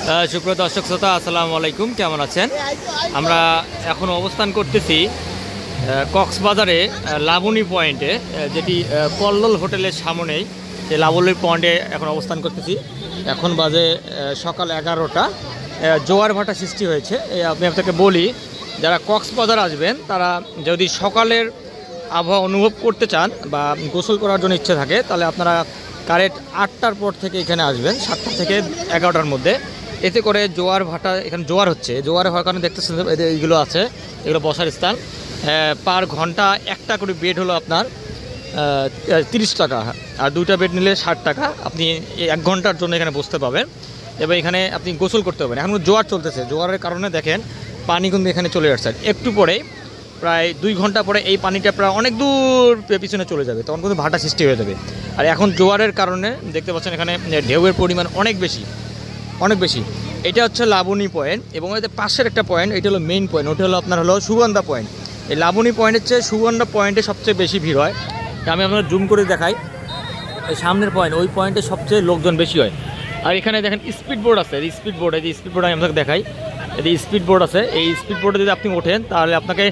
সুপ্রিয় দর্শক শ্রোতা, আসসালামু আলাইকুম। কেমন আছেন? আমরা এখন অবস্থান করতেছি কক্সবাজারে লাবণী পয়েন্টে, যেটি কল্লোল হোটেলের সামনেই। সেই লাবণী পয়েন্টে এখন অবস্থান করতেছি। এখন বাজে সকাল 11টা। জোয়ার ভাটা সৃষ্টি হয়েছে। আমি আপনাকে বলি, যারা কক্সবাজার আসবেন তারা যদি সকালের আবহাওয়া অনুভব করতে চান বা গোসল করার জন্য ইচ্ছে থাকে, তাহলে আপনারা কারেক্ট 8টার পর থেকে এখানে আসবেন, 7টা থেকে 11টার মধ্যে। এতে করে জোয়ার ভাটা, এখানে জোয়ার হচ্ছে, জোয়ার হওয়ার কারণে দেখতেছেন এইগুলো আছে, এগুলো বসার স্থান। পার ঘন্টা একটা করে বেড হলো আপনার 30 টাকা, আর 2টা বেড নিলে 60 টাকা। আপনি 1 ঘন্টার জন্য এখানে বসতে পাবেন এবং এখানে আপনি গোসল করতে পারবেন। এখন জোয়ার চলতেছে, জোয়ারের কারণে দেখেন পানি কিন্তু এখানে চলে আসছে। একটু পরে, প্রায় 2 ঘন্টা পরে এই পানিটা প্রায় অনেক দূর পিছনে চলে যাবে, তখন কিন্তু ভাটা সৃষ্টি হয়ে যাবে। আর এখন জোয়ারের কারণে দেখতে পাচ্ছেন এখানে ঢেউয়ের পরিমাণ অনেক বেশি, অনেক বেশি। এটা হচ্ছে লাবণী পয়েন্ট এবং এদের পাশের একটা পয়েন্ট, এটা হলো মেইন পয়েন্ট, ওটা হলো আপনার হলো সুগন্ধা পয়েন্ট। এই লাবণী পয়েন্টের চেয়ে সুগন্ধা পয়েন্টে সবচেয়ে বেশি ভিড় হয়। আমি আপনাদের জুম করে দেখাই, এই সামনের পয়েন্ট, ওই পয়েন্টে সবচেয়ে লোকজন বেশি হয়। আর এখানে দেখেন স্পিড বোর্ড আছে, এই স্পিড বোর্ড, এই স্পিড বোর্ড আমি আপনাকে দেখাই। এই স্পিড বোর্ড আছে, এই স্পিড বোর্ডে যদি আপনি ওঠেন তাহলে আপনাকে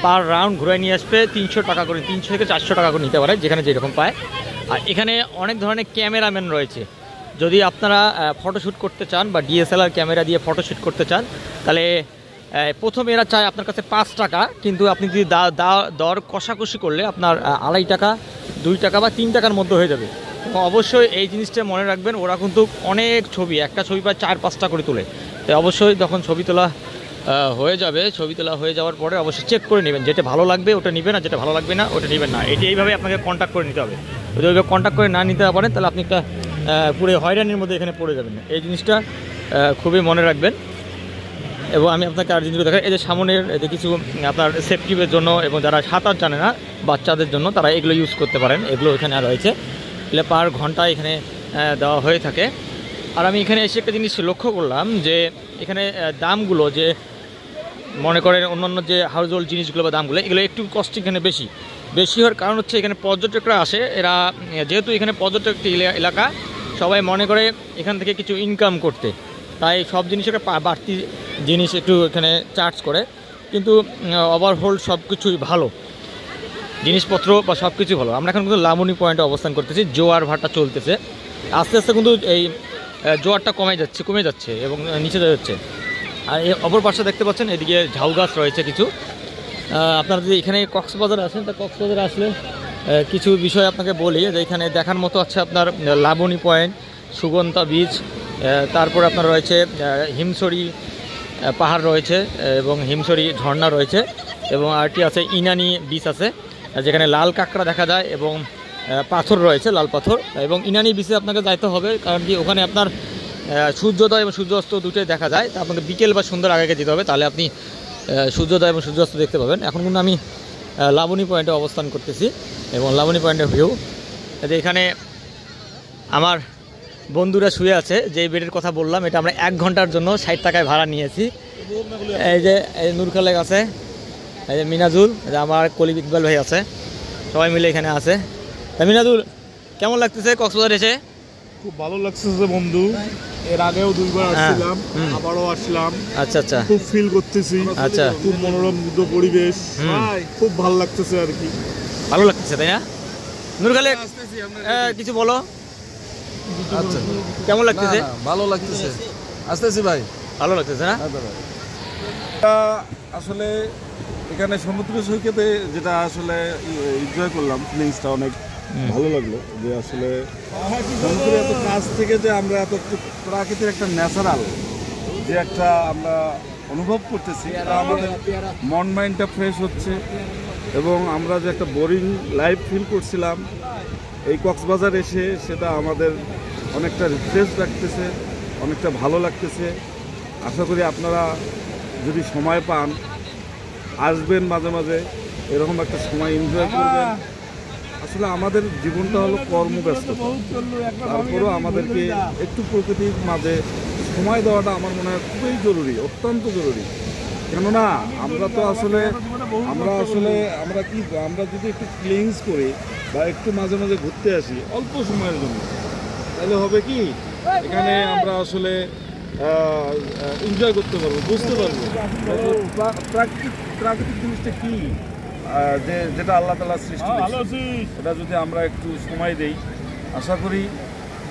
পার রাউন্ড ঘুরে নিয়ে আসবে 300 টাকা করে, 300 থেকে 400 টাকা করে নিতে পারে, যেখানে যেরকম পায়। আর এখানে অনেক ধরনের ক্যামেরাম্যান রয়েছে। যদি আপনারা ফটোশ্যুট করতে চান বা ডিএসএলআর ক্যামেরা দিয়ে ফটোশ্যুট করতে চান, তাহলে প্রথমে এরা চায় আপনার কাছে 5 টাকা, কিন্তু আপনি যদি দর কষাকষি করলে আপনার 2.5 টাকা, 2 টাকা বা 3 টাকার মধ্যে হয়ে যাবে। এবং অবশ্যই এই জিনিসটা মনে রাখবেন, ওরা কিন্তু অনেক ছবি, একটা ছবি প্রায় 4-5টা করে তোলে। তো অবশ্যই যখন ছবি তোলা হয়ে যাবে, ছবি তোলা হয়ে যাওয়ার পরে অবশ্যই চেক করে নেবেন, যেটা ভালো লাগবে ওটা নেবেন, আর যেটা ভালো লাগবে না ওটা নেবেন না। এটি এইভাবে আপনাকে কন্ট্যাক্ট করে নিতে হবে। যদি ওইভাবে কন্ট্যাক্ট করে না নিতে পারেন, তাহলে আপনি একটা পুরো হয়রানির মধ্যে এখানে পড়ে যাবেন। এই জিনিসটা খুবই মনে রাখবেন। এবং আমি আপনাকে আর জিনিসগুলো দেখাই, এই যে সামনের যে কিছু আপনার সেফটির জন্য এবং যারা সাঁতার জানে না বাচ্চাদের জন্য, তারা এগুলো ইউজ করতে পারেন। এগুলো এখানে রয়েছে, এগুলো পার ঘন্টা এখানে দেওয়া হয়ে থাকে। আর আমি এখানে এসে একটা জিনিস লক্ষ্য করলাম যে এখানে দামগুলো, যে মনে করেন অন্যান্য যে হাউস হোল্ড জিনিসগুলো বা দামগুলো, এগুলো একটু কস্ট এখানে বেশি হওয়ার কারণ হচ্ছে এখানে পর্যটকরা আসে। এরা যেহেতু এখানে পর্যটক এলাকা, সবাই মনে করে এখান থেকে কিছু ইনকাম করতে, তাই সব জিনিসের বাড়তি জিনিস একটু এখানে চার্জ করে। কিন্তু ওভারঅল সব কিছুই ভালো, জিনিসপত্র বা সব কিছু ভালো। আমরা এখন কিন্তু লাবণী পয়েন্টে অবস্থান করতেছি, জোয়ার ভাটা চলতেছে। আস্তে আস্তে কিন্তু এই জোয়ারটা কমে যাচ্ছে এবং নিচে যাচ্ছে। আর এই অপর পাশে দেখতে পাচ্ছেন এদিকে ঝাউ গাছ রয়েছে কিছু। আপনারা যদি এখানে কক্সবাজার আসেন, তা কক্সবাজারে আসলে কিছু বিষয় আপনাকে বলি, যে এখানে দেখার মতো আছে আপনার লাবণী পয়েন্ট, সুগন্ধা বিচ, তারপর আপনার রয়েছে হিমছড়ি পাহাড় রয়েছে এবং হিমছড়ি ঝর্ণা রয়েছে, এবং আরটি আছে ইনানি বিচ আছে, যেখানে লাল কাঁকড়া দেখা যায় এবং পাথর রয়েছে, লাল পাথর। এবং ইনানি বিচে আপনাকে যাইতে হবে, কারণ কি ওখানে আপনার সূর্যোদয় এবং সূর্যাস্ত দুটোই দেখা যায়। তা আপনাকে বিকেল বা সন্ধ্যার আগে যেতে হবে, তাহলে আপনি সূর্যোদয় এবং সূর্যাস্ত দেখতে পাবেন। এখন কিন্তু আমি লাবণী পয়েন্টে অবস্থান করতেছি এবং লাবণী পয়েন্টের ভিউ, এখানে আমার বন্ধুরা শুয়ে আছে। যে বেডের কথা বললাম, এটা আমরা 1 ঘন্টার জন্য 60 টাকায় ভাড়া নিয়েছি। এই যে নূর খালেক আছে, এই যে মিনাজুল, আমার কলিগ ইকবাল ভাই আছে, সবাই মিলে এখানে আছে। মিনাজুল, কেমন লাগতেছে কক্সবাজার এসে? খুব ভালো লাগতেছে বন্ধু, এর আগেও 2বার আসছিলাম, আবারও আসলাম। আচ্ছা আচ্ছা, খুব ফিল করতেছি। আচ্ছা, খুব মনোরম মুগ্ধ পরিবেশ, খুব ভালো লাগতেছে আর কি। ভালো লাগতেছে, তাই না? নূর খালেক, কিছু বলো। আচ্ছা, কেমন লাগতেছে? ভালো লাগতেছে, আসতেছি ভাই, ভালো লাগতেছে না? আসলে এখানে সমুদ্র সৈকতে যেটা আসলে এনজয় করলাম, ফিলিংসটা অনেক ভালো লাগলো। যে আসলে সমুদ্রের এত কাছ থেকে যে আমরা এত প্রাকৃতিক একটা ন্যাচারাল যে একটা আমরা অনুভব করতেছি, এটা আমাদের মন মাইন্ডটা ফ্রেশ হচ্ছে। এবং আমরা যে একটা বোরিং লাইফ ফিল করছিলাম, এই কক্সবাজার এসে সেটা আমাদের অনেকটা রিফ্রেশ রাখতেছে, অনেকটা ভালো লাগতেছে। আশা করি আপনারা যদি সময় পান আসবেন, মাঝে মাঝে এরকম একটা সময় এনজয় করবেন। আসলে আমাদের জীবনটা হলো কর্মব্যস্ত, তারপরেও আমাদেরকে একটু প্রকৃতির মাঝে সময় দেওয়াটা আমার মনে হয় খুবই জরুরি, অত্যন্ত জরুরি। কেননা আমরা যদি একটু ক্লিনস করি বা একটু মাঝে মাঝে ঘুরতে আসি অল্প সময়ের জন্য, তাহলে হবে কি, এখানে আমরা আসলে এনজয় করতে পারবো, বুঝতে পারবো প্রাকৃতিক জিনিসটা কি, যেটা আল্লাহ তাআলা সৃষ্টি করেছে। এটা যদি আমরা একটু সময় দেই, আশা করি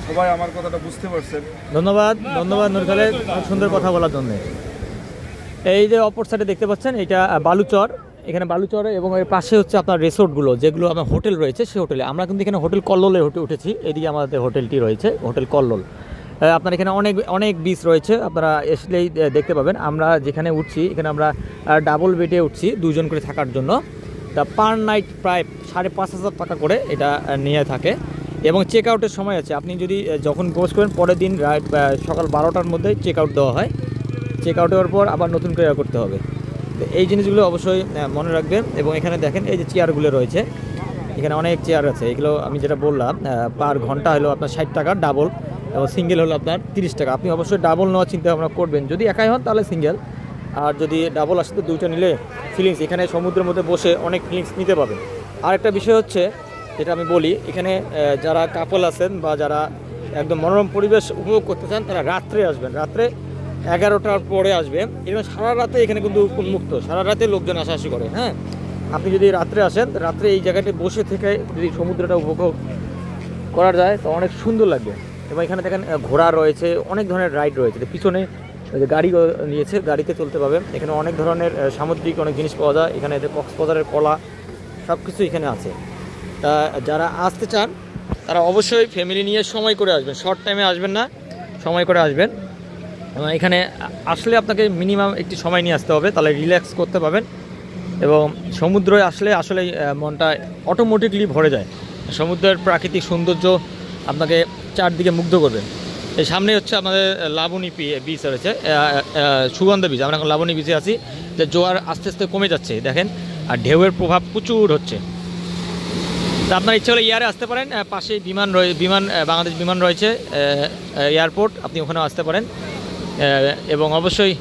সবাই আমার কথাটা বুঝতে পারছেন। ধন্যবাদ নূর খালেদ, খুব সুন্দর কথা বলার জন্য। এই যে অপর সাইডে দেখতে পাচ্ছেন, এটা বালুচর। এখানে বালুচরে এবং এর পাশে হচ্ছে আপনার রিসোর্টগুলো, যেগুলো আপনার হোটেল রয়েছে, সেই হোটেলে আমরা কিন্তু এখানে হোটেল কল্লোলে উঠেছি। এদিকে আমাদের হোটেলটি রয়েছে, হোটেল কল্লোল। আপনার এখানে অনেক বিচ রয়েছে, আপনারা আসলেই দেখতে পাবেন। আমরা যেখানে উঠছি, এখানে আমরা ডাবল বেডে উঠছি 2 জন করে থাকার জন্য। তা পার নাইট প্রায় 5,500 টাকা করে এটা নিয়ে থাকে। এবং চেক আউটের সময় আছে, আপনি যদি যখন গোস করেন পরের দিন সকাল 12টার মধ্যে চেক আউট দেওয়া হয়। চেক আউট হওয়ার পর আবার নতুন করে করতে হবে। এই জিনিসগুলো অবশ্যই মনে রাখবেন। এবং এখানে দেখেন এই যে চেয়ারগুলো রয়েছে, এখানে অনেক চেয়ার আছে। এগুলো আমি যেটা বললাম, পার ঘন্টা হলো আপনার 60 টাকা ডাবল, এবং সিঙ্গেল হলো আপনার 30 টাকা। আপনি অবশ্যই ডাবল নেওয়ার চিন্তা ভাবনা করবেন। যদি একাই হন তাহলে সিঙ্গেল, আর যদি ডাবল আসে তো 2টা নিলে ফিলিংস, এখানে সমুদ্রের মধ্যে বসে অনেক ফিলিংস নিতে পাবেন। আর একটা বিষয় হচ্ছে, যেটা আমি বলি, এখানে যারা কাপল আছেন বা যারা একদম মনোরম পরিবেশ উপভোগ করতে চান, তারা রাত্রে আসবেন। রাত্রে 11টার পরে আসবেন। এবং সারা রাতে এখানে কিন্তু উন্মুক্ত, সারা রাতে লোকজন আসাআসি করে। হ্যাঁ, আপনি যদি রাত্রে আসেন, রাত্রে এই জায়গাতে বসে থেকে যদি সমুদ্রটা উপভোগ করা যায় তো অনেক সুন্দর লাগবে। এবং এখানে দেখেন ঘোড়া রয়েছে, অনেক ধরনের রাইড রয়েছে। পিছনে গাড়ি নিয়েছে, গাড়িতে চলতে পাবে। এখানে অনেক ধরনের সামুদ্রিক অনেক জিনিস পাওয়া যায়। এখানে কক্সবাজারের কলা সব কিছু এখানে আছে। তা যারা আসতে চান তারা অবশ্যই ফ্যামিলি নিয়ে সময় করে আসবেন, শর্ট টাইমে আসবেন না, সময় করে আসবেন। এবং এখানে আসলে আপনাকে মিনিমাম একটি সময় নিয়ে আসতে হবে, তাহলে রিল্যাক্স করতে পারবেন। এবং সমুদ্রে আসলে মনটা অটোমেটিকলি ভরে যায়। সমুদ্রের প্রাকৃতিক সৌন্দর্য আপনাকে চারদিকে মুগ্ধ করবে। এই সামনে হচ্ছে আমাদের লাবণী বিচ রয়েছে, সুগন্ধা বিচ। আমরা এখন লাবণী বিচে আছি, যে জোয়ার আস্তে আস্তে কমে যাচ্ছে দেখেন, আর ঢেউয়ের প্রভাব প্রচুর হচ্ছে। তা আপনার ইচ্ছা হলে এয়ারে আসতে পারেন, পাশেই বাংলাদেশ বিমান রয়েছে, এয়ারপোর্ট, আপনি ওখানেও আসতে পারেন। এবং অবশ্যই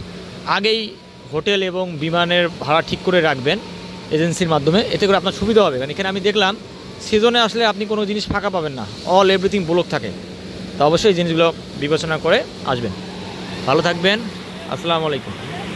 আগেই হোটেল এবং বিমানের ভাড়া ঠিক করে রাখবেন এজেন্সির মাধ্যমে, এতে করে আপনার সুবিধা হবে। কারণ এখানে আমি দেখলাম সিজনে আসলে আপনি কোনো জিনিস ফাঁকা পাবেন না, এভরিথিং ব্লক থাকে। তো অবশ্যই এই জিনিসগুলো বিবেচনা করে আসবেন। ভালো থাকবেন, আসসালামু আলাইকুম।